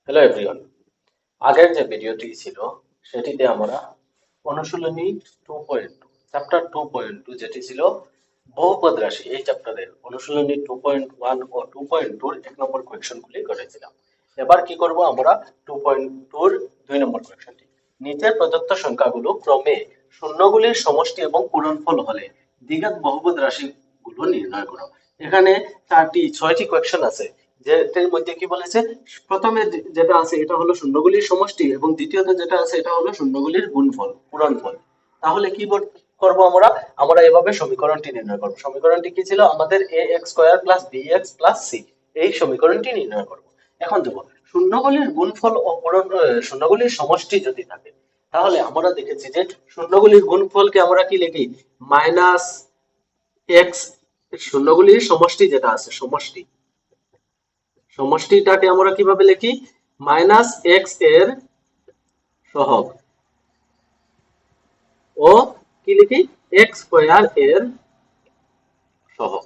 Hello everyone, আগের যে ভিডিওটি ছিল সেটিতে আমরা অনুশীলনী 2.2 চ্যাপ্টার 2.2 যেটি ছিল বহুপদ রাশি এই চ্যাপ্টারের অনুশীলনী 2.1 ও 2.2 এর 1 নম্বর কোয়েশ্চনগুলি করেছিলাম। এবার কি করব আমরা 2.2 এর 2 নম্বর কোয়েশ্চনটি। নিচের প্রদত্ত সংখ্যাগুলো ক্রমে শূন্যগুলির সমষ্টি এবং পূরণফল হলে দ্বিঘাত বহুপদ রাশিগুলো নির্ণয় করো। এখানে 6টি কোয়েশ্চন আছে, যেটার মধ্যে কি বলেছে, প্রথমে যেটা আছে এটা হলো শূন্যগুলির সমষ্টি এবং দ্বিতীয়ত যেটা আছে এটা হলো শূন্যগুলির গুণফল পূরণফল। তাহলে কি করব আমরা আমরা এভাবে সমীকরণটি নির্ণয় করব। সমীকরণটি কি ছিল আমাদের ax square plus bx plus c, এই সমীকরণটি নির্ণয় করব। এখন দেখো শূন্যগুলির গুণফল ও শূন্যগুলির সমষ্টি যদি থাকে তাহলে আমরা দেখেছি যে শূন্যগুলির গুণফলকে আমরা কি লিখি মাইনাস এক্স, শূন্যগুলির সমষ্টি যেটা আছে সমষ্টি, সমষ্টিটাকে আমরা কিভাবে লিখি মাইনাস এক্স এর সহগ ও কি লিখি এক্স স্কয়ার এর সহগ।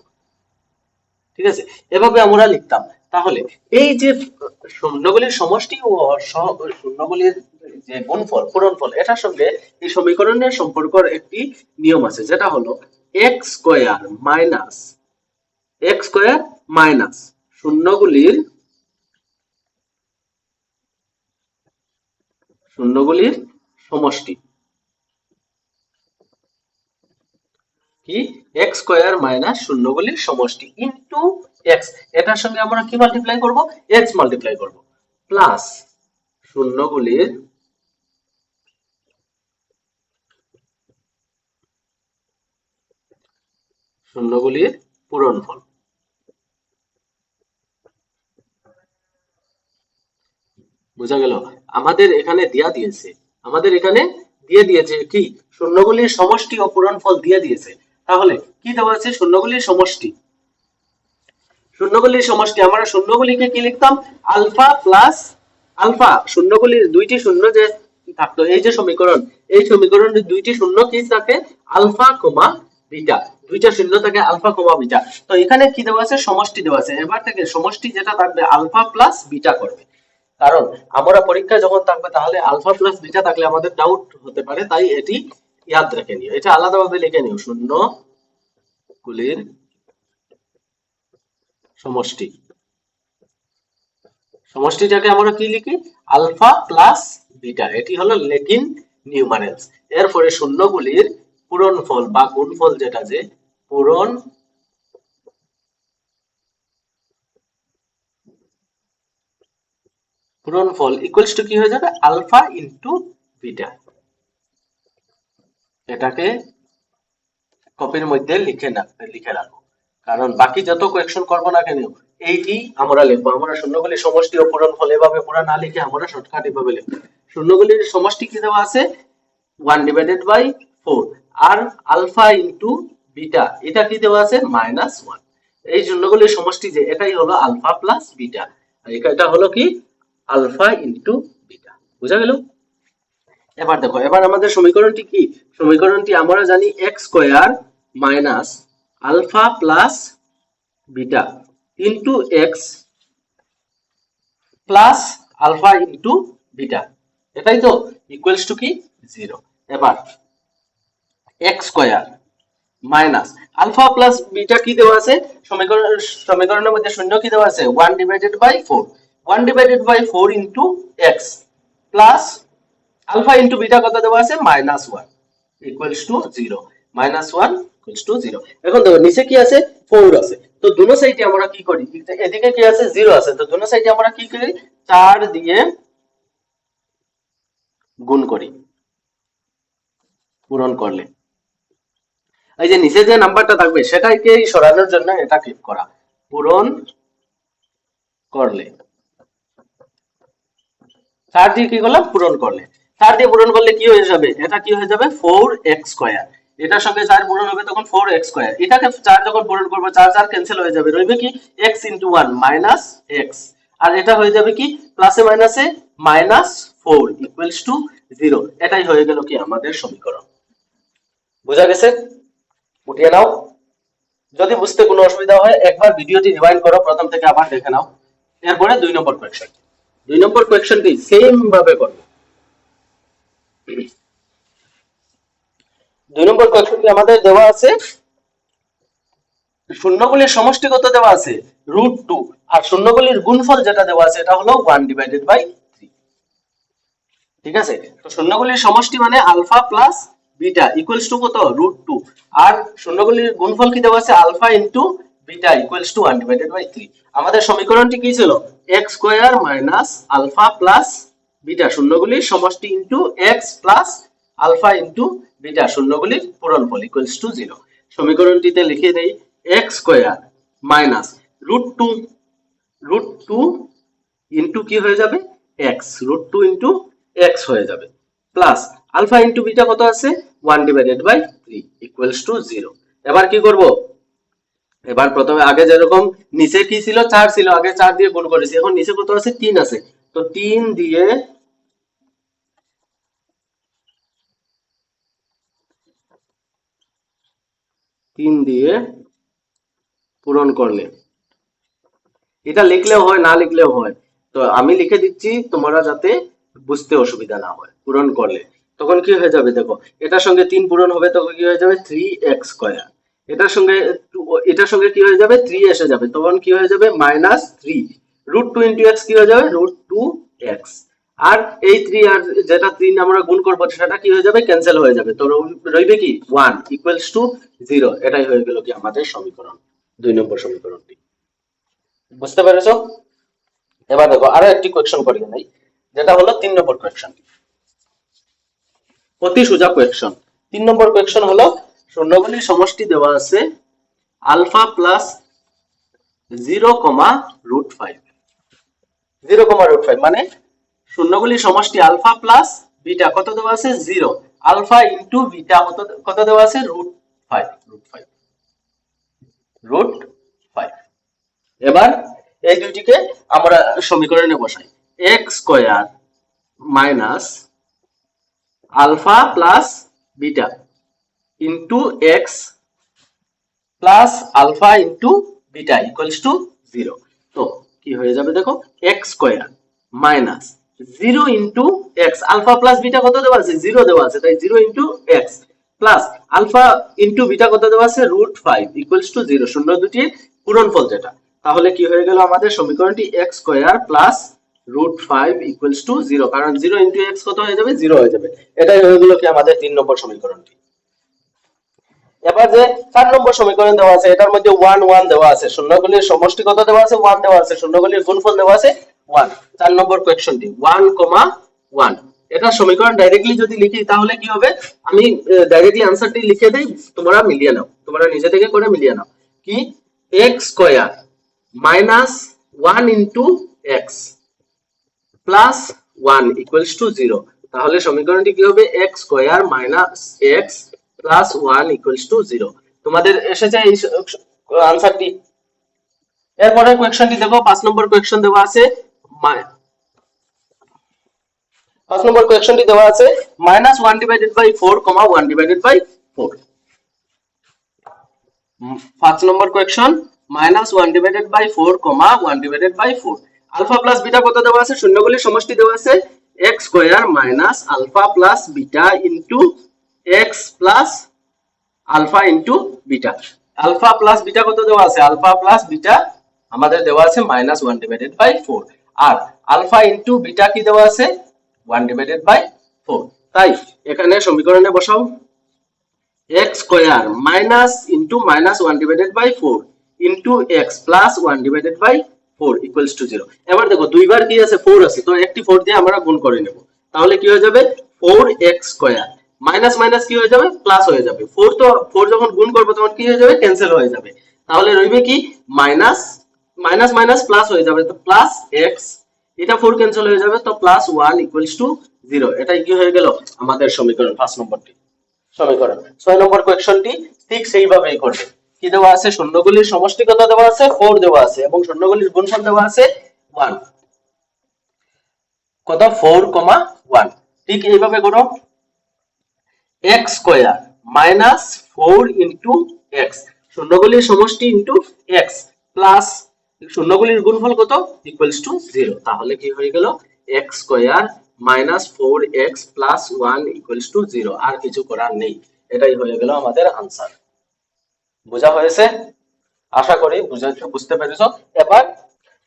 ঠিক আছে, এভাবে আমরা লিখতাম। তাহলে এই যে শূন্যগুলির সমষ্টি ও শূন্যগুলির যে গুণফল পূরণফল এটার সঙ্গে এই সমীকরণের সম্পর্কের একটি নিয়ম আছে, যেটা হলো এক্স স্কয়ার মাইনাস শূন্যগুলির সমষ্টি কি এক্স স্কয়ার মাইনাস শূন্যগুলির সমষ্টি ইনটু এক্স, এটার সঙ্গে আমরা কি মাল্টিপ্লাই করব এক্স মাল্টিপ্লাই করব প্লাস শূন্যগুলির পূরণফল। বোঝা গেল? আমাদের এখানে দিয়ে দিয়েছে কি শূন্যগুলির সমষ্টি ও পূরণফল দিয়ে দিয়েছে। তাহলে কি দেওয়া আছে শূন্যগুলির সমষ্টি আমরা শূন্যগুলিকে কি লিখতাম আলফা প্লাস আলফা, শূন্যগুলির দুইটি শূন্য যে থাকতো এই যে সমীকরণ, এই সমীকরণের দুইটি শূন্য কি থাকে আলফা কমা বিটা, দুইটা শূন্য থাকে আলফা কমা বিটা। তো এখানে কি দেওয়া আছে সমষ্টি দেওয়া আছে, এবার থেকে সমষ্টি যেটা থাকবে আলফা প্লাস বিটা করবে। কারণ আমরা পরীক্ষায় যখন থাকবে তাহলে আলফা প্লাস বিটা থাকলে আমাদের ডাউট হতে পারে, তাই এটি ইয়াদ রেখে নিও, এটা আলাদাভাবে লিখে নিও শূন্যগুলির সমষ্টি, সমষ্টিটাকে আমরা কি লিখি আলফা প্লাস বিটা, এটি হলো লেটিন নিউমারেলস। এরপরে শূন্যগুলির পূরণফল বা গুণফল যেটা যে পূরণফল ইকুয়ালস টু কি হয়ে যাবে আলফা ইনটু বিটা। এটাকে কপির মধ্যে লিখে রাখো, কারণ বাকি যত কোয়েকশন করব না কেন এইটি আমরা লিখবো। আমরা শূন্যগুলির সমষ্টি ও পূরণফল এভাবে পুরো না লিখে আমরা শর্টকাট এভাবে লিখবো। শূন্যগুলির সমষ্টি কি দেওয়া আছে 1/4 আর আলফা ইনটু বিটা এটা কি দেওয়া আছে -1। এই শূন্যগুলির সমষ্টি যে এটাই হলো আলফা প্লাস বিটা, আর এটা হলো কি আলফা ইনটু বিটা। বুঝা গেল? এবার দেখো, এবার আমাদের সমীকরণটি কি, সমীকরণটি আমরা জানি x square minus alpha plus beta into x plus alpha into beta, এটাই তো ইকুয়ালস টু কি 0। এবার x square minus alpha plus beta কি দেওয়া আছে সমীকরণের মধ্যে শূন্য কি দেওয়া আছে 1/4, 1/4 into x plus alpha into beta কত দেওয়া আছে -1 ইকুয়ালস টু 0, -1 ইকুয়ালস টু 0। এখন দেখো নিচে কি আছে 4 আছে, তো দুনো সাইডে আমরা কি করি, এদিকে কি আছে 0 আছে, তো দুনো সাইডে আমরা কি করি 4 দিয়ে গুণ করি পূরণ করলে। এই যে নিচে যে নাম্বারটা থাকবে সেটাকে সরানোর জন্য এটা ক্লিক করা, পূরণ করলে 4 দিয়ে কি করলাম পূরণ করলে, 4 দিয়ে পূরণ করলে কি হয়ে যাবে, এটা কি হয়ে যাবে 4x স্কয়ার, এটার সঙ্গে 4 পূরণ হবে তখন 4x স্কয়ার, এটাকে 4 যখন পূরণ করব 4 4 ক্যান্সেল হয়ে যাবে, রইবে কি x * 1 - x, আর এটা হয়ে যাবে কি প্লাসে মাইনাসে -4 ইকুয়ালস টু 0। এটাই হয়ে গেল কি আমাদের সমীকরণ। বুঝা গেছে? উঠিয়ে নাও। যদি বুঝতে কোনো অসুবিধা হয় একবার ভিডিওটি রিওয়াইন্ড করো, প্রথম থেকে আবার দেখে নাও। এরপরে 2 নম্বর কোয়েশ্চন। 2 নম্বর কোয়েশ্চনটি সেম ভাবে করবে। 2 নম্বর কোয়েশ্চনটি আমাদের দেওয়া আছে শূন্যগুলির সমষ্টি কত দেওয়া আছে √2 আর শূন্যগুলির গুণফল যেটা দেওয়া আছে এটা হলো 1/3। ঠিক আছে, তো শূন্যগুলির সমষ্টি মানে alpha plus beta equals to কত √2 আর শূন্যগুলির গুণফল কি দেওয়া আছে alpha into beta equals to 1/3। আমাদের সমীকরণটি কি ছিল x square minus alpha plus beta শূন্যগুলির সমষ্টি into x plus alpha into beta শূন্যগুলির পূরণফল ইকুয়ালস টু 0। সমীকরণটিতে লিখে দেই x স্কয়ার মাইনাস √2 ইনটু কি হয়ে যাবে x √2 ইনটু x হয়ে যাবে প্লাস আলফা ইনটু বিটা কত আছে 1/3 ইকুয়ালস টু 0। এবার কি করব, এবার প্রথমে আগে যেরকম নিচে কি ছিল 4 ছিল, আগে 4 দিয়ে গুণ করেছি, এখন নিচে কত আছে 3 আছে, তো 3 দিয়ে পূরণ করলে এটা লিখলেও হয় না লিখলেও হয়, তো আমি লিখে দিচ্ছি তোমরা যাতে বুঝতে অসুবিধা না হয়। পূরণ করলে তখন কি হয়ে যাবে দেখো, এটার সঙ্গে 3 পূরণ হবে তখন কি হয়ে যাবে 3x স্কয়ার, এটার সঙ্গে কি হয়ে যাবে 3 এসে যাবে তখন কি হয়ে যাবে -3 √2 ইনটু x কি হয়ে যাবে √2x আর এই 3 আর যেটা 3 আমরা গুণ করব সেটা কি হয়ে যাবে ক্যান্সেল হয়ে যাবে, তো রইবে কি 1 ইকুয়ালস টু 0। এটাই হয়ে গেল কি আমাদের সমীকরণ 2 নম্বর সমীকরণটি। বুঝতে পেরেছো? এবার দেখো আরো একটি কোয়েশ্চন করি নাই, যেটা হলো 3 নম্বর কোয়েশ্চন, অতি সোজা কোয়েশ্চন। 3 নম্বর কোয়েশ্চন হলো শূন্যগুলির সমষ্টি দেওয়া আছে আলফা প্লাস 0,5 মানে শূন্যগুলির সমষ্টি আলফা প্লাস বিটা কত দেওয়া আছে 0, আলফা ইনটু বিটা কত দেওয়া আছে √5। এবার এই দুইটিকে আমরা সমীকরণে বসাই x square minus alpha plus beta into x plus alpha into beta equals to 0। তো কি হয়ে যাবে দেখো x square minus 0 into x, alpha plus beta কত দেওয়া আছে 0 দেওয়া আছে, তাই 0 into x plus alpha into beta কত দেওয়া আছে √5 ইকুয়ালস টু 0, শূন্য দুটি পূরণফল যেটা, তাহলে কি হয়ে গেল আমাদের সমীকরণটি x square plus √5 equals to 0, কারণ 0 ইনটু x কত হয়ে যাবে 0 হয়ে যাবে। এটাই হয়ে গেল কি আমাদের 3 নম্বর সমীকরণটি। এবার যে 4 নম্বর সমীকরণ দেওয়া আছে এটার মধ্যে 1 1 দেওয়া আছে, শূন্যগুলির সমষ্টি কত দেওয়া আছে 1 দেওয়া আছে, শূন্যগুলির গুণফল দেওয়া আছে 1। 4 নম্বর কোয়েশ্চনটি 1,1, এটা সমীকরণ ডাইরেক্টলি যদি লিখি তাহলে কি হবে, আমি ডাইরেক্টলি आंसरটি লিখে দেই, তোমরা মিলিয়ে নাও, তোমরা নিজে থেকে করে মিলিয়ে নাও কি x square minus 1 into x plus 1 equals to 0, তাহলে সমীকরণটি কি হবে x square minus x plus 1 equals to 0। তোমাদের এসেছে এই आंसरটি। এরপরে কোয়েশ্চনটি দেখো 5 নম্বর কোয়েশ্চন দেওয়া আছে 5 নম্বর কোয়েশ্চনটি দেওয়া আছে -1/4, 1/4। 5 নম্বর কোয়েশ্চন -1/4, 1/4। আলফা প্লাস বিটা কত দেওয়া আছে, শূন্যগুলির সমষ্টি দেওয়া আছে x square minus alpha plus beta into x plus alpha into beta. Alpha plus beta কত দেওয়া আছে, আলফা প্লাস বিটা আমাদের দেওয়া আছে -1/4 আর আলফা ইনটু বিটা কি দেওয়া আছে 1/4। তাই এখানে সমীকরণে বসাও x square minus into -1/4 into x plus 1/4 equals to 0। এবার দেখো দুইবার কি আছে 4 আছে, তো একটি 4 দিয়ে আমরা গুণ করে নেব, তাহলে কি হয়ে যাবে 4x স্কয়ার মাইনাস মাইনাস কি হয়ে যাবে প্লাস হয়ে যাবে, 4 তো 4 যখন গুণ করব তখন কি হয়ে যাবে ক্যান্সেল হয়ে যাবে, তাহলে রইবে কি মাইনাস মাইনাস মাইনাস প্লাস হয়ে যাবে, তো প্লাস x, এটা 4 ক্যান্সেল হয়ে যাবে, তো প্লাস 1 ইকুয়ালস টু 0। এটাই কি হয়ে গেল আমাদের সমীকরণ 5 নম্বরটি। সমীকরণ 6 নম্বর কোয়েশ্চনটি ঠিক সেইভাবেই করবে, কি দেওয়া আছে শূন্যগুলির সমষ্টি কত দেওয়া আছে 4 দেওয়া আছে এবং শূন্যগুলির গুণফল দেওয়া আছে 1, কত 4,1। ঠিক এইভাবে করো x স্কয়ার -4 ইনটু x, শূন্যগুলির সমষ্টি ইনটু x প্লাস শূন্যগুলির গুণফল কত ইকুয়ালস টু 0, তাহলে কি হয়ে গেল x square minus 4x plus 1 equals to 0। আর কিছু করার নেই, এটাই হয়ে গেল আমাদের আনসার। বোঝা হয়েছে? আশা করি বুঝতে পেরেছো। এবার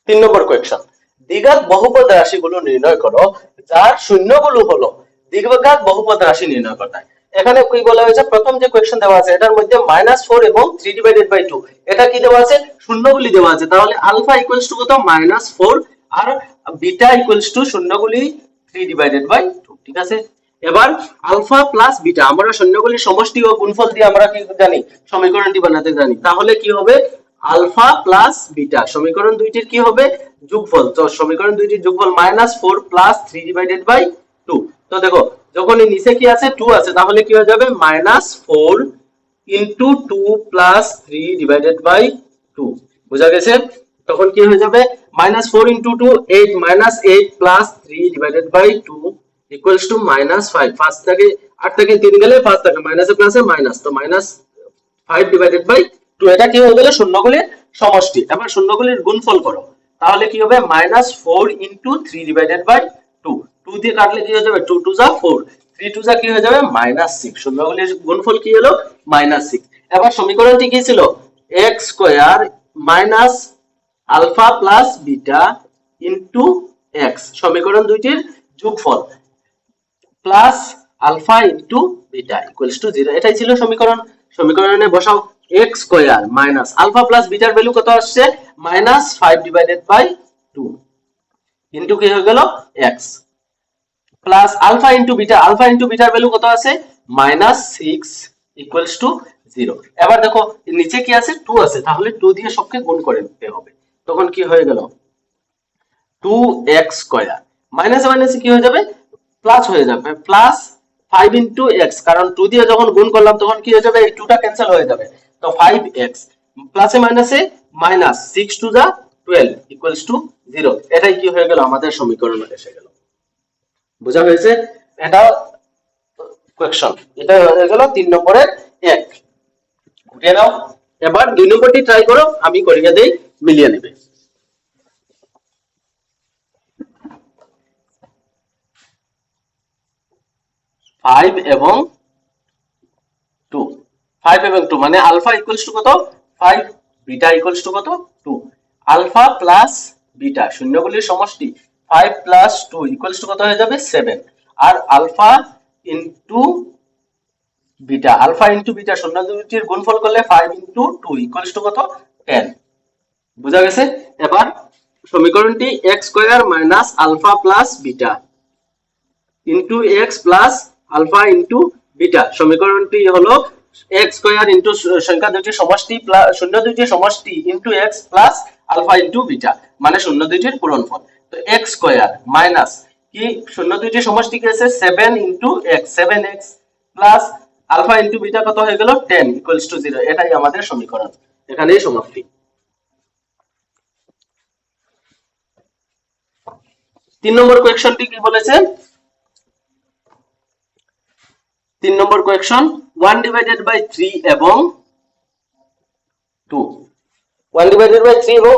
3 নম্বর কোয়েশ্চন, দ্বিঘাত বহুপদ রাশিগুলো নির্ণয় করো যার শূন্যগুলো হলো দ্বিঘাত বহুপদ রাশি নির্ণয় করতে। এখানে কি বলা হয়েছে, প্রথম যে কোয়েশ্চন দেওয়া আছে এটার মধ্যে -4 এবং 3/2, এটা কি দেওয়া আছে, শূন্যগুলি দেওয়া আছে। তাহলে আলফা ইকুয়ালস টু কত, -4, আর বিটা ইকুয়ালস টু শূন্যগুলি 3/2। ঠিক আছে, এবার আলফা প্লাস বিটা আমরা শূন্যগুলির সমষ্টি ও গুণফল দিয়ে আমরা কি জানি, সমীকরণটি বানাতে জানি। তাহলে কি হবে, আলফা প্লাস বিটা সমীকরণ দুইটির কি হবে, যোগফল। তো সমীকরণ দুইটির যোগফল -4 প্লাস 3/2। তো দেখো যখন এই নিচে কি আছে 2 আছে, তাহলে কি হয়ে যাবে -4 ইনটু 2 প্লাস 3/2। বুঝা গেছে? তখন কি হয়ে যাবে -4 ইনটু 2 8, -8 প্লাস 3/2 ইকুয়ালস টু -5। 5 থেকে 8 থেকে 3 গেলে 5 থাকে, মাইনাসে প্লাসে মাইনাস, তো -5/2। এটা কি হয়ে গেল শূন্যগুলির সমষ্টি। এবার শূন্যগুলির গুণফল করো, তাহলে কি হবে -4 ইনটু 3/2। 2 দিয়ে কাটলে কি হয়ে যাবে 2 2 যা 4, 3 2 যা কি হয়ে যাবে -6। শূন্যগুলির গুণফল কি হলো -6। এবার সমীকরণটি কি ছিল, x square minus alpha plus beta into x, সমীকরণ দুইটির যোগফল plus alpha into beta equals to 0। এটাই ছিল সমীকরণ। সমীকরণে বসাও x square minus alpha plus বিটার ভ্যালু কত আসছে -5/2 ইনটু কি হয়ে গেল x plus alpha into beta, alpha into বিটার ভ্যালু কত আছে -6 ইকুয়ালস টু 0। এবার দেখো নিচে কি আছে 2 আছে, তাহলে 2 দিয়ে সবকে গুণ করে দিতে হবে। তখন কি হয়ে গেল 2x স্কয়ার, মাইনাসে মাইনাসে কি হয়ে যাবে প্লাস হয়ে যাবে, প্লাস 5 ইনটু x, কারণ 2 দিয়ে যখন গুণ করলাম তখন কি হয়ে যাবে এই 2টা ক্যান্সেল হয়ে যাবে, তো 5x প্লাসে মাইনাসে minus 6 to the 12 equals to 0। এটাই কি হয়ে গেল আমাদের সমীকরণ এসে গেল। বোঝা হয়েছে? এটা কোয়েশ্চন, এটা হয়ে গেল 3 নম্বরের 1। উঠিয়ে নাও। এবার 2 নম্বরটি ট্রাই করো, আমি করিয়ে দেই, মিলিয়ে নেবে। 5 এবং 2, 5 এবং 2 মানে আলফা ইকুয়ালস টু কত 5, বিটা ইকুয়ালস টু কত 2। আলফা প্লাস বিটা শূন্যগুলির সমষ্টি 5 প্লাস 2 ইকুয়ালস টু কত হয়ে যাবে 7। আর alpha into beta, alpha into beta শূন্য দুটির গুণফল করলে 5 ইনটু 2 ইকুয়ালস টু কত 10। বুঝা গেছে? এবার সমীকরণটি x square minus alpha plus beta into x plus alpha into beta, সমীকরণটি হলো x স্কয়ার ইনটু সংখ্যা দুইটির সমষ্টি প্লাস শূন্য দুইটির সমষ্টি into x plus alpha into beta, মানে শূন্য দুইটির পূরণফল। তো x স্কয়ার মাইনাস কি শূন্য দুইটির সমষ্টি কি আছে 7 into x, 7x plus alpha into beta কত হয়ে গেল 10 ইকুয়ালস টু 0। এটাই আমাদের সমীকরণ। এখানেই সমাপ্তি। 3 নম্বর কোয়েশ্চনটি কি বলেছে, 3 নম্বর কোয়েশ্চন 1/3 এবং 2, 1/3 এবং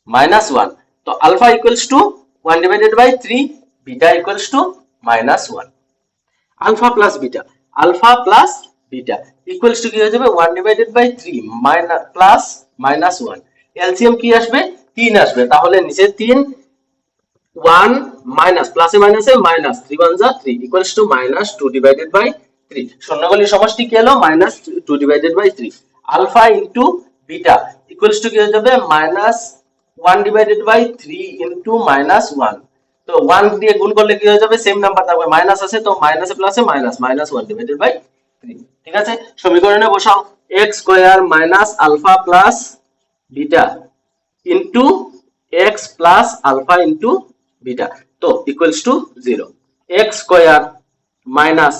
-1, তো alpha equals to 1/3, beta equals to -1। Alpha plus beta, alpha plus beta equals to কি হয়ে যাবে 1/3 মাইনাস প্লাস -1, এলসিএম কি আসবে 3 আসবে, তাহলে নিচে 3 1 মাইনাস প্লাসে মাইনাসে মাইনাস 3 1 যা 3 ইকুয়ালস টু -2/3। শূন্যগুলির সমষ্টি কি হলো -2/3। Alpha into beta equals to কি হয়ে যাবে -1/3 ইনটু -1। তো 1 দিয়ে গুণ করলে কি হয়ে যাবে সেম নাম্বার থাকবে, মাইনাস আছে তো মাইনাসে প্লাসে মাইনাস -1/3। ঠিক আছে, সমীকরণে বসাও x square minus alpha plus beta into x plus alpha into beta, তো equals to 0। x square minus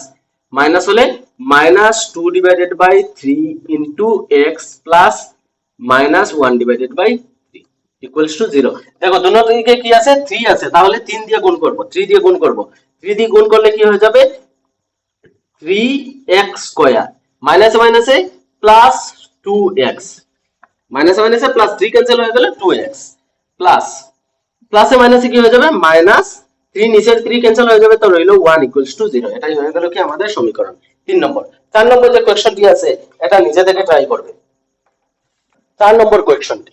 minus হলে -2/3 into x plus -1/3 equals to 0। দেখো দুটো দিকে কি আছে 3 আছে, তাহলে 3 দিয়ে গুণ করব, 3 দিয়ে গুণ করব, 3 দিয়ে গুণ করলে কি হয়ে যাবে 3x স্কয়ার মাইনাসে মাইনাসে প্লাস 2x মাইনাসে মাইনাসে প্লাস 3 ক্যান্সেল হয়ে গেলে 2x প্লাস প্লাসে মাইনাসে কি হয়ে যাবে মাইনাস 3 নিচের 3 ক্যান্সেল হয়ে যাবে, তো রইল 1 0। এটাই হয়ে গেল কি আমাদের সমীকরণ 3 নম্বর। 4 নম্বর যে কোয়েশ্চনটি আছে এটা নিজে থেকে ট্রাই করবে। 4 নম্বর কোয়েশ্চনটি,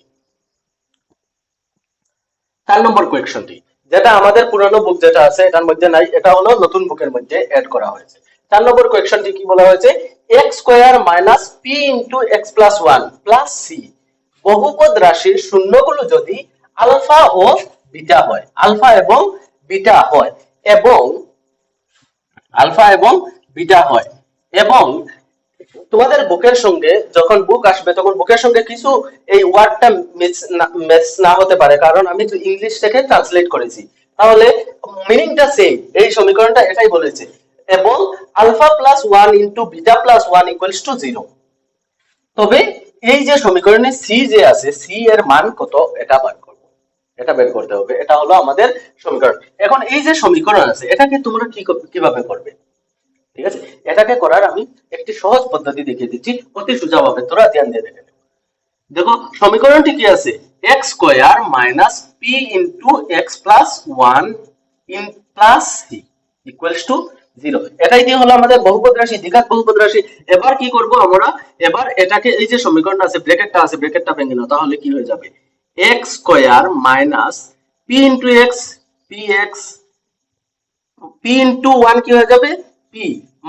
4 নম্বর কোয়েশ্চনটি যেটা আমাদের পুরানো বুক যেটা আছে এটার মধ্যে নাই, এটা হলো নতুন বুকের মধ্যে অ্যাড করা হয়েছে। 4 নম্বর কোয়েশ্চনটি কি বলা হয়েছে, x square minus p into x plus 1 plus c বহুপদ রাশির শূন্যগুলো যদি আলফা ও বিটা হয়, আলফা এবং বিটা হয় এবং আলফা এবং বিটা হয় এবং তোমাদের বুকের সঙ্গে যখন বুক আসবে তখন বুকের সঙ্গে কিছু এই ওয়ার্ডটা ম্যাচ না হতে পারে, কারণ আমি তো ইংলিশ থেকে ট্রান্সলেট করেছি, তাহলে মিনিংটা সেম, এই সমীকরণটা এটাই বলেছে। এবং alpha plus 1 into beta plus 1 equals to 0। তবে এই যে সমীকরণে সি যে আছে, সি এর মান কত এটা বার করব, এটা বের করতে হবে। এটা হলো আমাদের সমীকরণ। এখন এই যে সমীকরণ আছে এটাকে তোমরা কিভাবে করবে, ঠিক আছে? এটাকে করার আমি একটি সহজ পদ্ধতি দেখিয়ে দিচ্ছি, অতি সোজাভাবে তোরা ধ্যান দিয়ে দেখে নেবে। দেখো সমীকরণটি কি আছে, x square minus p into x plus 1 in plus c equals to 0। এটাই দিয়ে হলো আমাদের বহুপদ রাশি, দ্বিঘাত বহুপদ রাশি। এবার কি করব আমরা, এবার এটাকে এই যে সমীকরণ আছে ব্র্যাকেটটা আছে, ব্র্যাকেটটা ভেঙে নাও, তাহলে কি হয়ে যাবে x square minus p into x px p into 1 কি হয়ে যাবে p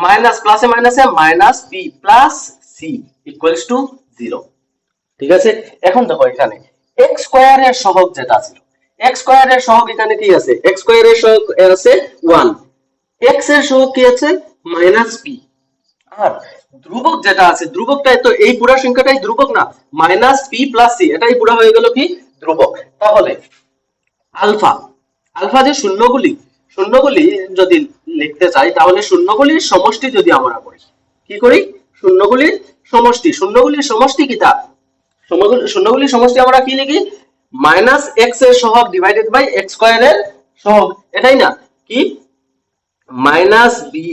মাইনাস প্লাসে মাইনাসে minus p plus c equals to 0। ঠিক আছে? এখন দেখো এখানে x স্কয়ার এর সহগ যেটা ছিল, x স্কয়ার এর সহগ এখানে কি আছে, x স্কয়ার এর সহগ আছে 1, x এর সহগ কি আছে মাইনাস p, আর ধ্রুবক যেটা আছে ধ্রুবকটাই তো এই পুরো সংখ্যাটাই ধ্রুবক না, মাইনাস p প্লাস c এটাই পুরো হয়ে গেল কি ধ্রুবক। তাহলে আলফা, আলফা যে শূন্যগুলি, শূন্যগুলি যদি লিখতে চাই তাহলে শূন্যগুলির সমষ্টি যদি আমরা করি, কি করি শূন্যগুলির সমষ্টি, শূন্যগুলির সমষ্টি কিটা, শূন্যগুলির সমষ্টি আমরা কি লিখি মাইনাস এক্স এর সহগ ডিভাইডেড বাই এক্স স্কয়ার এর সহগ, এটাই না কি মাইনাস বি,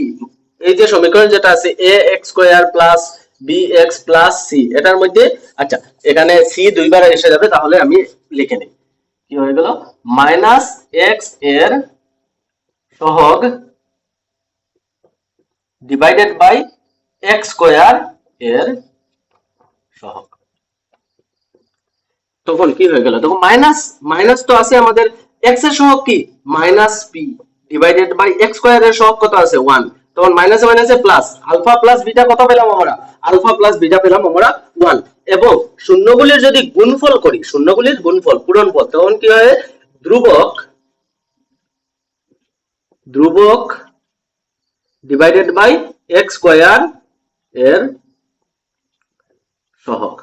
এই যে সমীকরণ যেটা আছে a x square plus b x plus c, এটার মধ্যে আচ্ছা এখানে সি দুইবার এসে যাবে, তাহলে আমি লিখে নিই কি হয়ে গেল মাইনাস এক্স এর সহগ ডিভাইডেড বাই এক্স স্কয়ার এর সহগ। তখন কি হয়ে গেল, তখন মাইনাস মাইনাস তো আছে আমাদের, এক্স এর সহগ কি minus p divided by x square এর সহগ কত আছে 1, তখন মাইনাসে মাইনাসে প্লাস, আলফা প্লাস বিটা কত পেলাম আমরা, আলফা প্লাস বিটা পেলাম আমরা 1। এবং শূন্যগুলির যদি গুণফল করি, শূন্যগুলির গুণফল পূরণফল, তখন কি হয় ধ্রুবক, ধ্রুবক ডিভাইডেড বাই এক্স স্কয়ার এর সহগ,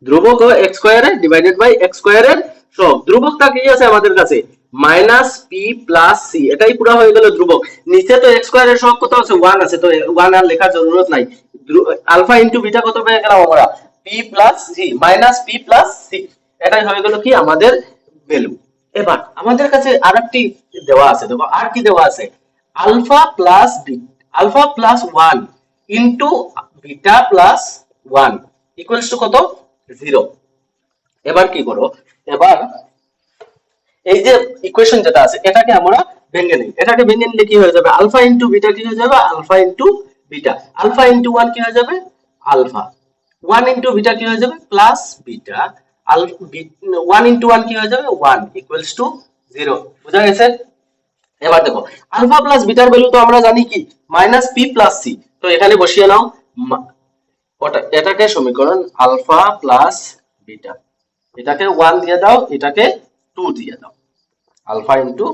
ধ্রুবক ও এক্স স্কয়ারে ডিভাইডেড বাই এক্স স্কয়ারের সহগ। ধ্রুবকটা কি আছে আমাদের কাছে মাইনাস পি প্লাস সি, এটাই পুরো হয়ে গেল ধ্রুবক। নিচে তো এক্স স্কয়ারের সহগ কত আছে 1 আছে, তো 1 আর লেখার জরুরত নাই। আলফা ইনটু বিটা কত পেয়ে গেলাম আমরা p plus c minus p plus c, এটাই হয়ে গেল কি আমাদের ভ্যালু। এবার আমাদের কাছে আরেকটি দেওয়া আছে, দেখো আর কি দেওয়া আছে alpha plus b, alpha plus 1 into beta plus 1 equals to কত 0। এবার কি করো, এবার এই যে ইকুয়েশন যেটা আছে এটাকে আমরা ভেঙে নিই, এটাকে ভেঙে নিলে কি হয়ে যাবে আলফা ইনটু বিটা কি হয়ে যাবে alpha into beta, alpha into 1 কি হয়ে যাবে আলফা, 1 ইনটু বিটা কি হয়ে যাবে প্লাস বিটা, 1 ইনটু 1 কি হয়ে যাবে 1 ইকুয়ালস টু 0। বুঝা গেছে? এবার দেখো আলফা প্লাস বিটার ভ্যালু তো আমরা জানি কি মাইনাস পি প্লাস সি, তো এখানে বসিয়ে নাও ওটা, এটাকে সমীকরণ আলফা প্লাস বিটা, এটাকে 1 দিয়ে দাও, এটাকে 2 দিয়ে দাও, আলফা ইনটু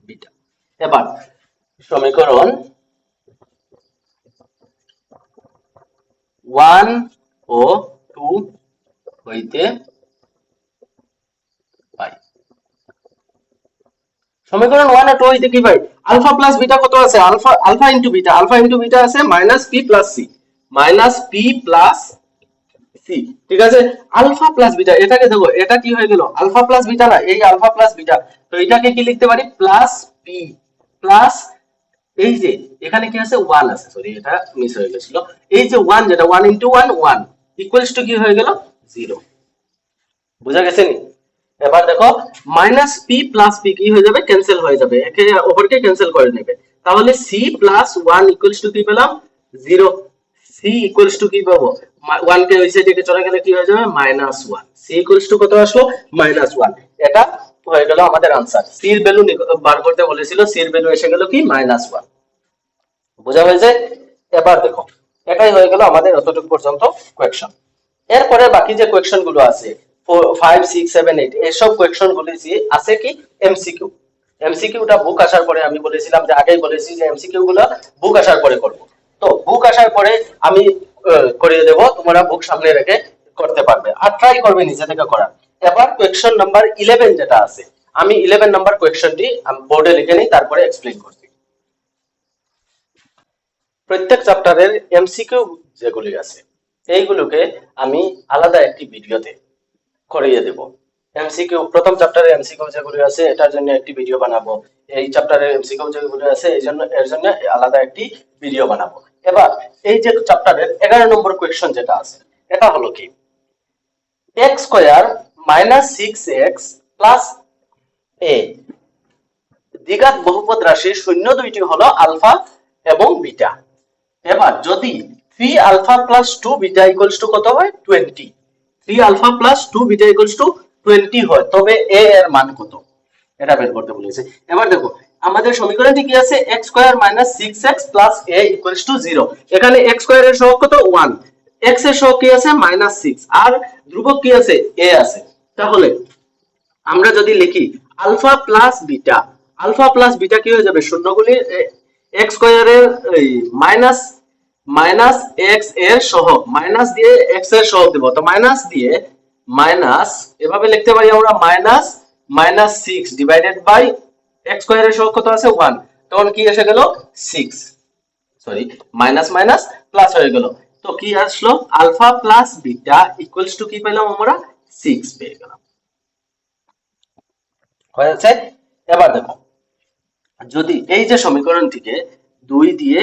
বিটা। এবার সমীকরণ 1 ও 2 হইতে পাই, সমীকরণ 1 আর 2 হইতে কি পাই আলফা প্লাস বিটা কত আছে alpha, alpha into beta, alpha into beta আছে minus p plus c, minus p plus c. ঠিক আছে? আলফা প্লাস বিটা, এটাকে দেখো এটা কি হয়ে গেল আলফা প্লাস বিটা না, এই আলফা প্লাস বিটা, তো এটাকে কি লিখতে পারি প্লাস পি প্লাস এই যে এখানে কি আছে 1 আছে, সরি এটা মিস হয়ে গেছিল, এই যে 1 যেটা 1 ইনটু 1 1 ইকুয়ালস টু কি হয়ে গেল 0। বুঝা গেছে নি? এবার দেখো মাইনাস পি প্লাস পি কি হয়ে যাবে, ক্যান্সেল হয়ে যাবে, একে অপরকে ক্যান্সেল করে নেবে। তাহলে সি প্লাস 1 ইকুয়ালস টু কি পেলাম, 0। সি ইকুয়ালস টু কি পাবো, 1 কে ওই সাইডে চলে গেলে কি হয়ে যাবে, -1। সি ইকুয়ালস টু কত আসলো, -1। এটা হয়ে গেল আমাদের आंसर। সি এর ভ্যালু বার করতে বলেছিল, সি এর ভ্যালু এসে গেল কি, -1। বোঝা হয়েছে? এবার দেখো এটাই হয়ে গেল আমাদের এতটুকু পর্যন্ত কোয়েকশন। এরপরে বাকি যে কোয়েকশন গুলো আছে 5 6 7 8 এসব কোয়েকশন গুলো আছে কি এমসিকিউ। এমসিকিউটা বুক আসার পরে আমি বলেছিলাম যে আগেই বলেছি যে এমসিকিউ গুলো বুক আসার পরে করব। তো বুক আসার পরে আমি করিয়ে দেব, তোমরা বুক সামনে রেখে করতে পারবে আর ট্রাই করবে নিজে থেকে করার। এবার কোয়েকশন নাম্বার 11 যেটা আছে, আমি 11 নাম্বার কোয়েকশনটি আমি বোর্ডে লিখে নিই, তারপরে এক্সপ্লেইন করছি। প্রত্যেক চ্যাপ্টারের এমসিকিউ যেগুলি আছে এইগুলোকে আমি আলাদা একটি ভিডিওতে করিয়ে দেব। এমসিকিউ প্রথম চ্যাপ্টারের এমসিকিউ যেগুলি আছে এটার জন্য একটি ভিডিও বানাবো, এই চ্যাপ্টারের এমসিকিউ যেগুলি আছে এর জন্য আলাদা একটি ভিডিও বানাবো। এবার এই যে চ্যাপ্টারের 11 নম্বর কোয়েশ্চন যেটা আছে এটা হলো কি, x square -6x plus a দ্বিঘাত বহুপদ রাশির শূন্য দুইটি হলো আলফা এবং বিটা। এবার যদি 3 alpha plus 2 beta equals to কত হয়, 20। 3 alpha plus 2 beta equals to 20 হয়, তবে a এর মান কত এটা বের করতে বলেছে। এবার দেখো আমাদের সমীকরণটি কি আছে, x square -6x plus a equals to 0। এখানে x স্কয়ার এর সহগ কত, 1, x এর সহগ কি আছে -6 আর ধ্রুবক কি আছে, a আছে। তাহলে আমরা যদি লিখি alpha plus beta, alpha plus beta কি হয়ে যাবে, শূন্যগুলি x স্কয়ারের মাইনাস মাইনাস x এর সহগ, মাইনাস দিয়ে x এর সহগ দেব, তো মাইনাস দিয়ে মাইনাস এভাবে লিখতে পারি আমরা -6 ডিভাইডেড বাই x স্কয়ারের সহগ কত আছে 1, তখন কি এসে গেল 6, সরি মাইনাস মাইনাস প্লাস হয়ে গেল। তো কি আসলো, alpha plus beta equals to কি পেলাম আমরা, 6 পেয়ে গেলাম। হয়েছে? এবার দেখো যদি এই যে সমীকরণটিকে 2 দিয়ে,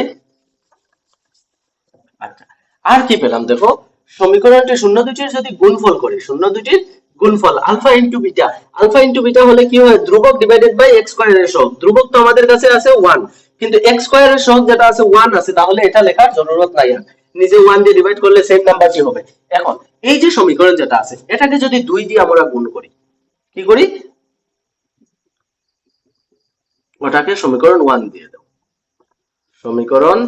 আচ্ছা আর কি পেলাম দেখো, সমীকরণটি শূন্য দুটির যদি গুণফল করি, শূন্য দুটির গুণফল alpha into beta, alpha into beta হলে কি হয়, ধ্রুবক ডিভাইডেড বাই x স্কয়ারের সহগ। ধ্রুবক তো আমাদের কাছে আছে 1, কিন্তু x স্কয়ারের সহগ যেটা আছে 1 আছে, তাহলে এটা লেখার জরুরত নাই আর, নিজে 1 দিয়ে ডিভাইড করলে সেম নাম্বারই হবে। এখন এই যে সমীকরণ যেটা আছে এটাকে যদি 2 দিয়ে আমরা গুণ করি, কি করি, ওটাকে সমীকরণ 1 দিয়ে দাও, সমীকরণ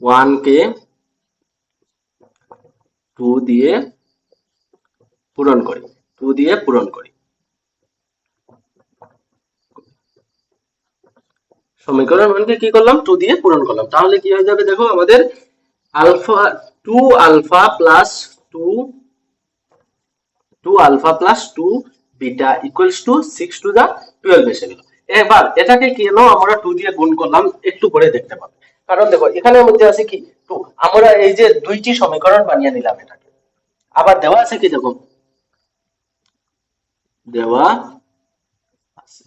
1 কে 2 দিয়ে পূরণ করি, 2 দিয়ে পূরণ করি, সমীকরণ 1 কে কি করলাম, 2 দিয়ে পূরণ করলাম। তাহলে কি হয়ে যাবে দেখো, আমাদের alpha 2 alpha plus 2 alpha plus 2 beta equals to 6 to the 12 এসে গেল। এবার এটাকে কেন আমরা 2 দিয়ে গুণ করলাম একটু পরে দেখতে পাবো, কারণ দেখো এখানের মধ্যে আছে কি 2, আমরা এই যে দুইটি সমীকরণ বানিয়ে নিলাম, এটাকে আবার দেওয়া আছে কি, দেখো দেওয়া আছে,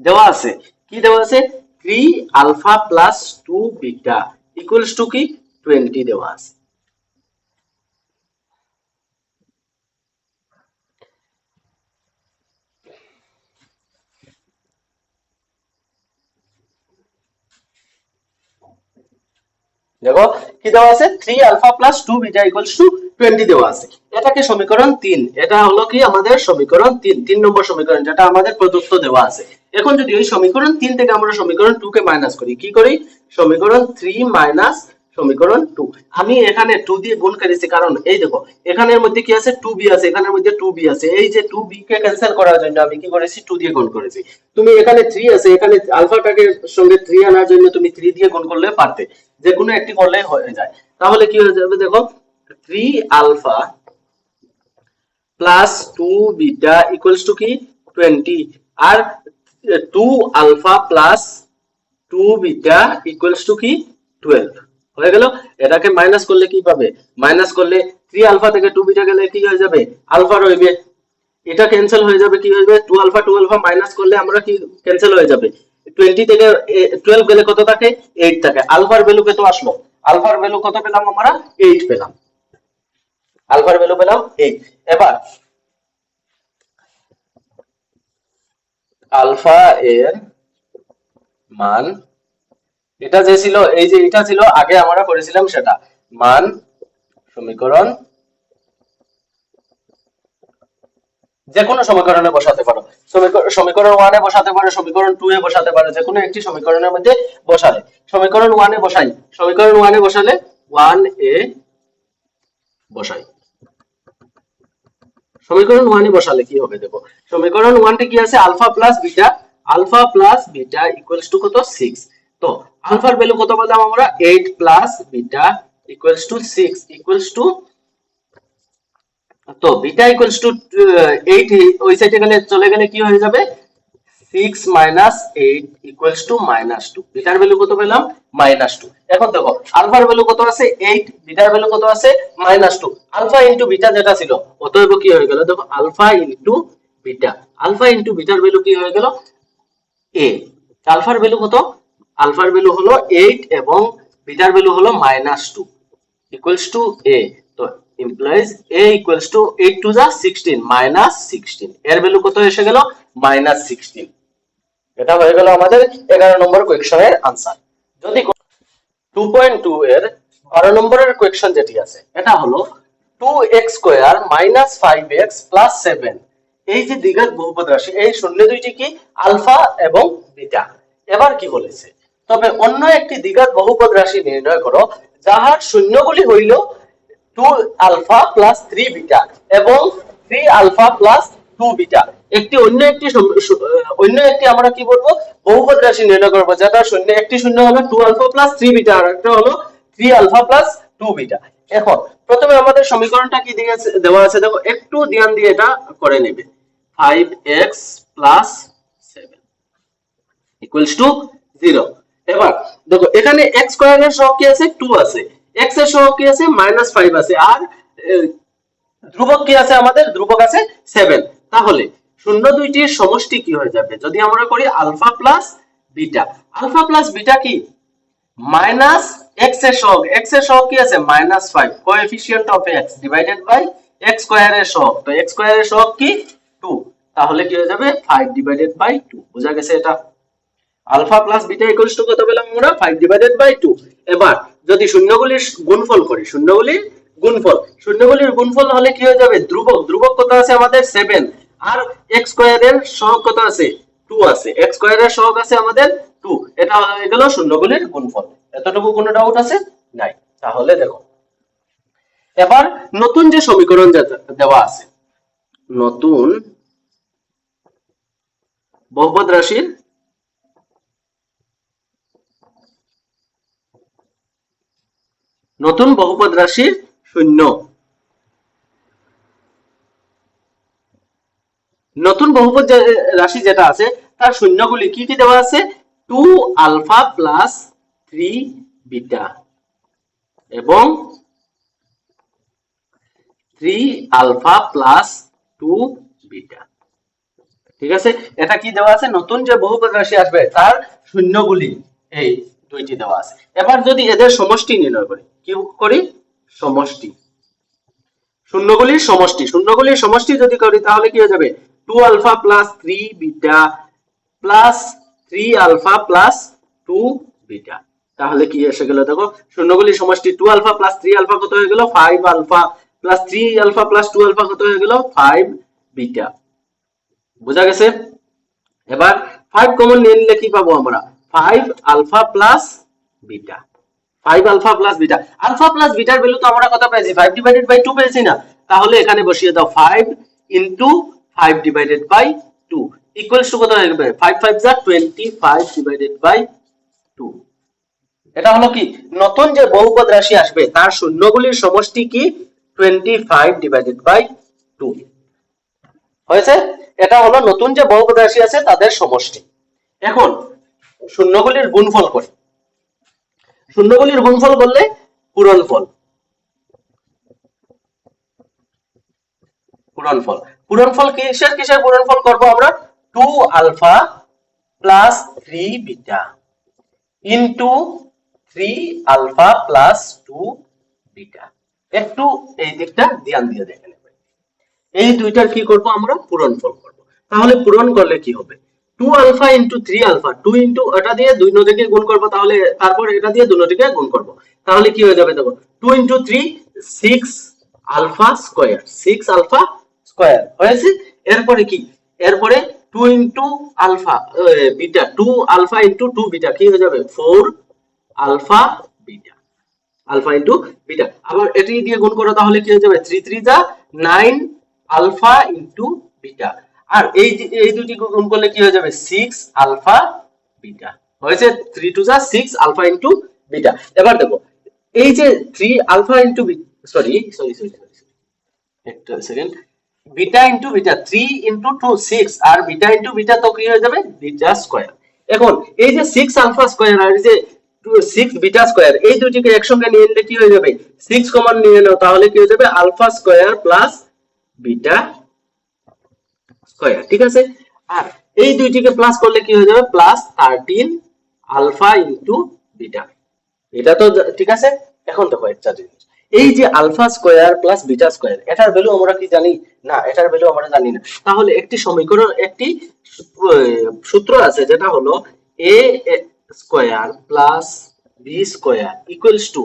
দেওয়া আছে কি, দেওয়া আছে 3 alpha plus 2 beta equals to কি 20 দেওয়া আছে। দেখো কি দেওয়া আছে, 3 alpha plus 2 beta equals to 20 দেওয়া আছে। এটাকে সমীকরণ 3, এটা হলো কি আমাদের সমীকরণ 3 নম্বর সমীকরণ যেটা আমাদের প্রদত্ত দেওয়া আছে। এখন যদি ওই সমীকরণ 3 থেকে আমরা সমীকরণ 2 কে মাইনাস করি, কি করি, সমীকরণ 3 মাইনাস সমীকরণ 2, আমি এখানে 2 দিয়ে গুণ করেছি কারণ এই দেখো এখানের মধ্যে কি আছে 2b আছে, এখানের মধ্যে 2b আছে, এই যে 2b কে ক্যান্সেল করার জন্য আমি কি করেছি 2 দিয়ে গুণ করেছি। তুমি এখানে 3 আছে, এখানে আলফাটাকে সঙ্গে 3 আনার জন্য তুমি 3 দিয়ে গুণ করলে পারতে, যে কোনো একটি করলে হয়ে যায়। তাহলে কি হয়ে যাবে দেখো, 3 alpha plus 2 beta equals to কি 20 আর 2 alpha plus 2 beta equals to কি 12 হয়ে গেল। এটাকে মাইনাস করলে কি পাবে, মাইনাস করলে 3 আলফা থেকে 2 বিটা গেলে কি হয়ে যাবে, আলফা রইবে, এটা ক্যান্সেল হয়ে যাবে, কি হয়ে যাবে 2 আলফা মাইনাস করলে আমরা কি ক্যান্সেল হয়ে যাবে, 20 থেকে 12 গেলে কত থাকে? 8 থাকে। আলফার ভ্যালু কত আসলো? আলফার ভ্যালু কত পেলাম আমরা? 8 পেলাম। আলফার ভ্যালু পেলাম 8। এবার আলফা এর মান, এটা যে ছিল, এই যে এটা ছিল আগে আমরা করেছিলাম সেটা, মান সমীকরণ, যে কোনো সমীকরণে বসাতে পারো। সমীকরণ 1 এ বসাতে পারো, সমীকরণ 2 এ বসাতে পারো, যে কোনো একটি সমীকরণের মধ্যে বসালে। সমীকরণ 1 এ বসাই, সমীকরণ 1 এ বসালে 1 এ বসাই। সমীকরণ 1 এ বসালে কি হবে দেখো, সমীকরণ 1 টি কি আছে? Alpha plus beta, alpha plus beta equals to কত? 6। তো আলফার ভ্যালু কত পেলাম আমরা? 8 plus beta equals to 6 equals to, তো বিটা ইকুয়ালস টু 8, ওই সাইডে গেলে চলে গেলে কি হয়ে যাবে? 6 minus 8 equals to -2। Bitter value কত পেলাম? -2। এখন দেখো আলফার ভ্যালু কত আছে? 8, বিটার ভ্যালু কত আছে? -2। আলফা ইনটু বিটা যেটা ছিল, অতএব কি হয়ে গেল দেখো, alpha into beta, alpha into বিটার ভ্যালু কি হয়ে গেল? a। আলফার ভ্যালু কত? আলফার ভ্যালু হলো 8 এবং বিটার ভ্যালু হলো -2 equals to a, তো implies a equals to 8 to the 16 -16, এর ভ্যালু কত এসে গেল? -16। এটা হয়ে গেল আমাদের 11 নম্বর কোয়েশ্চনের आंसर। যদি 2.2 এর 12 নম্বরের কোয়েশ্চন যেটি আছে, এটা হলো 2x স্কয়ার -5x 7, এই যে দ্বিঘাত বহুপদ রাশি, এই শূন্য দুইটি কি? আলফা এবং বিটা। এবার কি বলেছে, তবে অন্য একটি দ্বিঘাত বহুপদ রাশি নির্ণয় করো যাহার শূন্যগুলি হইল 2 আলফা প্লাস 3 বিটা এবং 3 আলফা প্লাস 2 বিটা। অন্য একটি আমরা কি বলবো? বহুপদ রাশি নির্ণয় করব যেটা শূন্য, একটি শূন্য হবে 2 আলফা প্লাস 3 বিটা আর একটা হলো 3 আলফা প্লাস 2 বিটা। এখন প্রথমে আমাদের সমীকরণটা কি দিয়েছে, দেওয়া আছে দেখো, একটু ধ্যান দিয়ে এটা করে নেবে। 5x plus 7 equals to 0। এবার দেখো এখানে x স্কয়ারের সহগ কি আছে? 2 আছে, x এর সহগ কি আছে? -5 আছে, আর ধ্রুবক কি আছে আমাদের? ধ্রুবক আছে 7। তাহলে শূন্য দুইটির সমষ্টি কি হয়ে যাবে যদি আমরা করি alpha plus beta? Alpha plus beta কি? মাইনাস x এর সহগ, x এর সহগ কি আছে? -5, coefficient of x divided by x স্কয়ারের সহগ, তো x স্কয়ারের সহগ কি? 2, তাহলে কি হয়ে যাবে? 5 ডিভাইডেড বাই 2। বোঝা গেছে এটা? Alpha plus beta equals to কত পেলাম আমরা? 5 ডিভাইডেড বাই 2। এবার যদি শূন্যগুলির গুণফল করি, শূন্যগুলির গুণফল হলে কি হয়ে যাবে? ধ্রুবক, ধ্রুবক কত আছে আমাদের? 7, আর x স্কয়ারের সহগ কত আছে? 2 আছে, x স্কয়ারের সহগ আছে আমাদের 2, এটা হয়ে গেল শূন্যগুলির গুণফল। এতটুকু কোনো ডাউট আছে? নাই। তাহলে দেখো এবার নতুন যে সমীকরণ দেওয়া আছে, নতুন বহুপদ রাশির শূন্য, নতুন বহুপদ রাশি যেটা আছে তার শূন্যগুলি কি কি দেওয়া আছে? 2 আলফা প্লাস 3 বিটা এবং 3 আলফা প্লাস 2 বিটা। ঠিক আছে, এটা কি দেওয়া আছে? নতুন যে বহুপদ রাশি আসবে তার শূন্যগুলি এই দুইটি দেওয়া আছে। এবার যদি এদের সমষ্টি নির্ণয় করি, কি করি? সমষ্টি, শূন্যগুলির সমষ্টি যদি করি তাহলে কি হয়ে যাবে? 2 alpha plus 3 beta plus 3 alpha plus 2 beta. তাহলে কি এসে গেল দেখো, শূন্যগুলির সমষ্টি 2 আলফা প্লাস 3 আলফা কত হয়ে গেল? 5 alpha plus 3 alpha plus 2 alpha কত হয়ে গেল? 5 বিটা। বোঝা গেছে? এবার 5 কমন নিয়ে নিলে কি পাবো আমরা? 5 alpha plus beta, 5 alpha plus beta. Alpha plus বিটার ভ্যালু তো আমরা কত পেয়েছি? 5 ডিভাইডেড বাই 2 পেয়েছি না? তাহলে এখানে বসিয়ে দাও 5 into 5 divided by 2 equals to কত হয়ে যাবে? 5 5 যা 25 ডিভাইডেড বাই 2। এটা হলো কি? নতুন যে বহুপদ রাশি আসবে তার শূন্যগুলির সমষ্টি কি? 25 ডিভাইডেড বাই 2 হয়েছে। এটা হলো নতুন যে বহুপদ রাশি আছে তাদের সমষ্টি। এখন শূন্যগুলির গুণফল করি, শূন্যগুলির গুণফল করলে পূরণফল, পূরণফল কিসের কিসের পূরণফল করব আমরা? 2 alpha plus 3 beta into 3 alpha plus 2 beta. একটু এই দিকটা ধ্যান দিয়ে দেখে নেবেন। এই দুইটার কি করব আমরা পূরণফল করব। তাহলে পূরণ করলে কি হবে 2 আলফা ইনটু 3 আলফা 2 ইনটু এটা দিয়ে দুই নদিকে গুণ করব, তাহলে তারপর এটা দিয়ে দুই নদিকে গুণ করব, তাহলে কি হয়ে যাবে দেখো 2 into 3 6 alpha square 6 alpha square হয়েছে। এরপরে কি এরপরে 2 into alpha beta 2 alpha into 2 beta কি হয়ে যাবে 4 alpha beta alpha into beta. আবার এটি দিয়ে গুণ করো তাহলে কি হয়ে যাবে 3 3 যা 9 আলফা ইনটু বিটা। আর এই দুটি গুণ করলে কি হয়ে যাবে 6 আলফা বিটা হয়েছে। 3 2 যা 6 আলফা ইনটু বিটা। এবার দেখো এই যে 3 alpha into sorry sorry sorry একটা second beta into beta 3 into 2 6 আর বিটা ইনটু বিটা তো কি হয়ে যাবে বিটা স্কয়ার। এখন এই যে 6 আলফা স্কয়ার আর এই যে 6 বিটা স্কয়ার এই দুটিকে একসঙ্গে নিয়ে নিলে কি হয়ে যাবে 6 কমন নিয়ে নাও, তাহলে কি হয়ে যাবে alpha square plus beta square. ঠিক আছে। আর এই দুইটিকে প্লাস করলে কি হয়ে যাবে প্লাস 13 আলফা ইনটু বিটা। এটা তো ঠিক আছে। এখন দেখো একটা জিনিস এই যে alpha square plus beta square এটার ভ্যালু আমরা কি জানি না, এটার ভ্যালু আমরা জানি না। তাহলে একটি সমীকরণ একটি সূত্র আছে যেটা হলো a square plus B square equals to,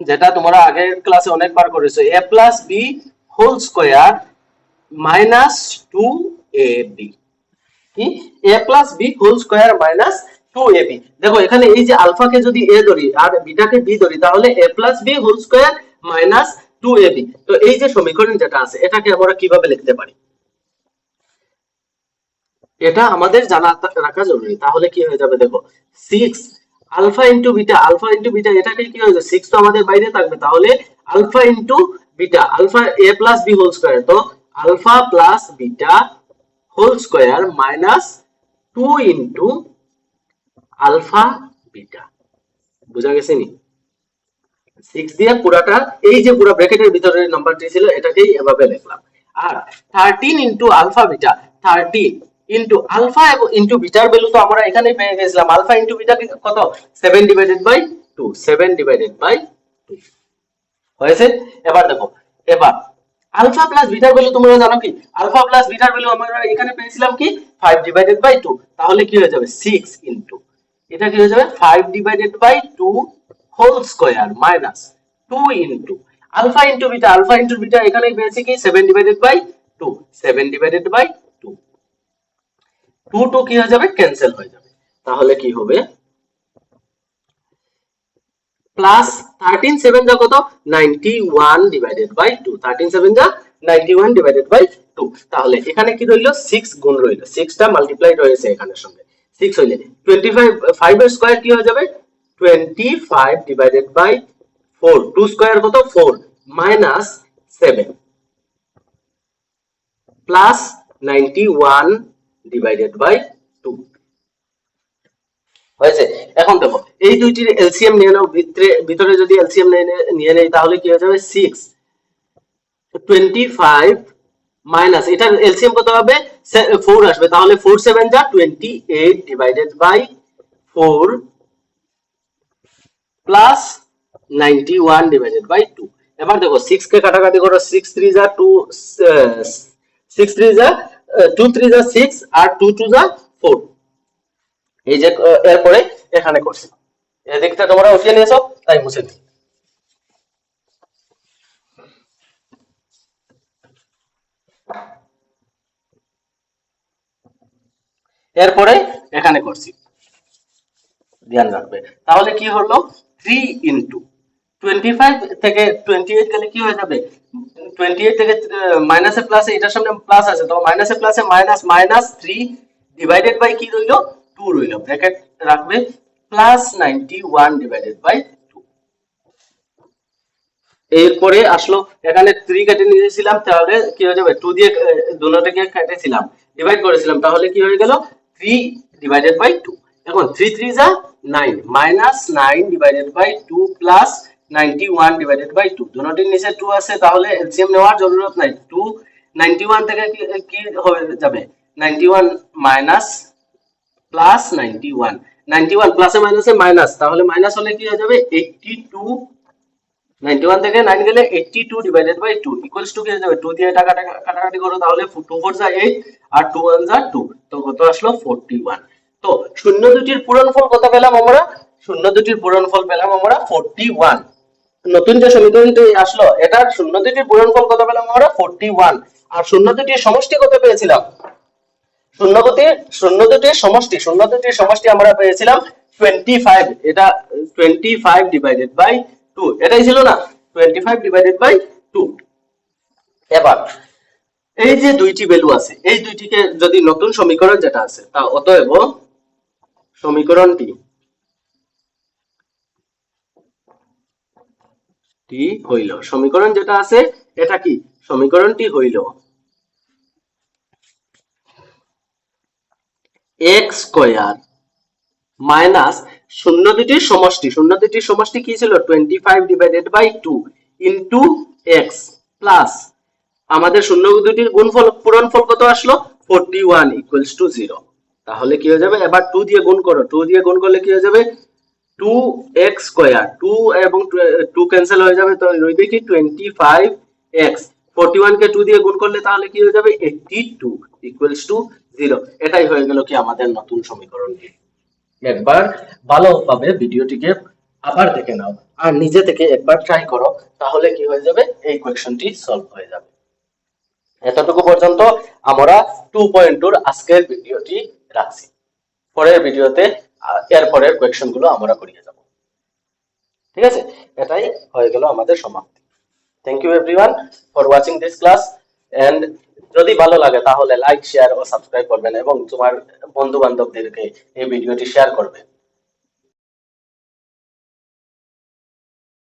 যেটা তোমরা আগের ক্লাসে অনেকবার করেছো, a plus B whole square minus 2ab। কি a plus B whole square minus 2ab। দেখো এখানে এই যে আলফাকে যদি a ধরি আর বিটাকে b ধরি তাহলে a plus B whole square minus 2ab। তো এই যে সমীকরণ যেটা আছে এটাকে আমরা কিভাবে লিখতে পারি এটা আমাদের জানা রাখা জরুরি। তাহলে কি হয়ে যাবে দেখো 6 আলফা ইনটু বিটা এটাকে কি হয়ে যাবে 6 তো আমাদের বাইরে থাকবে, তাহলে alpha into beta alpha a plus B whole square, তো alpha plus beta whole square minus 2 into alpha beta. বুঝা গেছে নি 6 দিয়ে পুরাটা এই যে পুরো ব্র্যাকেটের ভিতরে নাম্বারটি ছিল এটাকেই এভাবে লিখলাম। আর 13 into alpha beta 13 into alpha এবং ইনটু বিটার ভ্যালু তো আমরা এখানেই পেয়ে গেছিলাম। আলফা ইনটু বিটা কত 7 ডিভাইডেড বাই 2 7 ডিভাইডেড বাই 2 হয়েছে। এবার দেখো এবার আলফা প্লাস বিটার ভ্যালু তোমরা জানো কি আলফা প্লাস বিটার ভ্যালু আমরা এখানে পেয়েছিলাম কি 5 ডিভাইডেড বাই 2, তাহলে কি হয়ে যাবে 6 ইনটু এটা কি হয়ে যাবে 5 divided by 2 whole square minus 2 into alpha into beta এখানেই পেয়েছি কি 7 ডিভাইডেড বাই 2 7 ডিভাইডেড বাই 2 2 2 কি হয়ে যাবে ক্যান্সেল হয়ে যাবে। তাহলে কি হবে প্লাস 13 7 যা কত 91 ডিভাইডেড বাই 2 13 7 যা 91 ডিভাইডেড বাই 2। তাহলে এখানে কি রইল 6 গুণ রইল 6 টা মাল্টিপ্লাইড হয়েছে এখানের সঙ্গে 6 হইলে 25 5 এর স্কয়ার কি হয়ে যাবে 25 ডিভাইডেড বাই 4 2 স্কয়ার কত 4 মাইনাস 7 প্লাস 91 ডিভাইডেড বাই 2 হয়েছে। এখন দেখো এই দুইটির এলসিএম নিয়ে নাও, ভিতরে যদি এলসিএম নিয়ে নেই তাহলে কি হয়ে যাবে 6 25 মাইনাস এটার এলসিএম কত হবে 4 আসবে, তাহলে 4 7 যা 28 divided by 4 plus 91 divided by 2। এবার দেখো 6 কে কাটাকাটি করো 6 3 যা 2 6 3 যা 2 3 যা 6 আর 2 2 যা 4। এই যে এরপরে এখানে করছি এদিকটা তোমরা উঠিয়ে নিয়েছো তাই মুছে দিই। এরপরে এখানে করছি ধ্যান রাখবে। তাহলে কি হলো 3 ইনটু 25 থেকে 28 গেলে কি হয়ে যাবে 28 থেকে মাইনাসে প্লাসে এটার সামনে প্লাস আছে তো মাইনাসে প্লাসে মাইনাস মাইনাস 3 ডিভাইডেড বাই কি রইলো 2 রইলো ব্র্যাকেট রাখবে প্লাস 91 ডিভাইডেড বাই 2। এরপরে আসলো এখানে 3 কেটে নিয়েছিলাম তাহলে কি হয়ে যাবে 2 দিয়ে দুটোটাকে কেটেছিলাম ডিভাইড করেছিলাম তাহলে কি হয়ে গেল 3 ডিভাইডেড বাই 2। এখন 3 3 যা 9 minus 9 divided by 2 plus 91 divided by 2 দুটোটির নিচে 2 আছে তাহলে এলসিএম নেওয়ার জরুরত নাই। 2 91 থেকে কি হয়ে যাবে 91 মাইনাস প্লাস 91, 91 প্লাসে মাইনাসে মাইনাস, তাহলে মাইনাস হলে কি হয়ে যাবে 82, 91 থেকে 9 গেলে 82 ডিভাইডেড বাই 2 ইকুয়ালস টু কি হয়ে যাবে, 2 দিয়ে টাকা কাটাকাটি করো, তাহলে 2 4 যা 8 আর 2 1 যা 2, তো কত আসলো 41। তো শূন্য দুটির পূরণফল কত পেলাম আমরা, শূন্য দুটির পূরণফল পেলাম আমরা 41। নতুন যে সমীকরণটি আসলো এটার শূন্য দুটির পূরণফল কত পেলাম আমরা 41, আর শূন্য দুটির সমষ্টি কত পেয়েছিলাম, শূন্য দুটির সমষ্টি আমরা পেয়েছিলাম 25, এটা 25 ডিভাইডেড বাই 2, এটাই ছিল না, 25 ডিভাইডেড বাই 2। এবার এই যে দুইটি ভ্যালু আছে, এই দুইটিকে যদি নতুন সমীকরণ যেটা আছে তা অতএব সমীকরণটি হইল, সমীকরণ যেটা আছে এটা কি, সমীকরণটি হইল x স্কয়ার মাইনাস শূন্য দুটির সমষ্টি কি ছিল 25 divided by 2 into x plus আমাদের শূন্য দুটির গুণফল পূরণফল কত আসলো 41 ইকুয়ালস টু 0। তাহলে কি হয়ে যাবে, এবার 2 দিয়ে গুণ করো, 2 দিয়ে গুণ করলে কি হয়ে যাবে 2x স্কয়ার, 2 এবং 2 ক্যান্সেল হয়ে যাবে, তো রইবে কি 25x, 41 কে 2 দিয়ে গুণ করলে তাহলে কি হয়ে যাবে 82 ইকুয়ালস টু 0। এটাই হয়ে গেল কি আমাদের নতুন সমীকরণটি। একবার ভালোভাবে ভিডিওটিকে আবার দেখে নাও আর নিজে থেকে একবার ট্রাই করো, তাহলে কি হয়ে যাবে, এই কোয়েশ্চনটি সলভ হয়ে যাবে। এতটুকু পর্যন্ত আমরা 2.2 আজকের ভিডিওটি রাখছি। পরের ভিডিওতে এর পরের কোয়েশ্চন গুলো আমরা করিয়ে যাব। ঠিক আছে, এটাই হয়ে গেল আমাদের সমাপ্তি। Thank you everyone for watching this class, and যদি ভালো লাগে তাহলে লাইক শেয়ার ও সাবস্ক্রাইব করবেন এবং তোমার বন্ধু বান্ধবদেরকে এই ভিডিওটি শেয়ার করবে।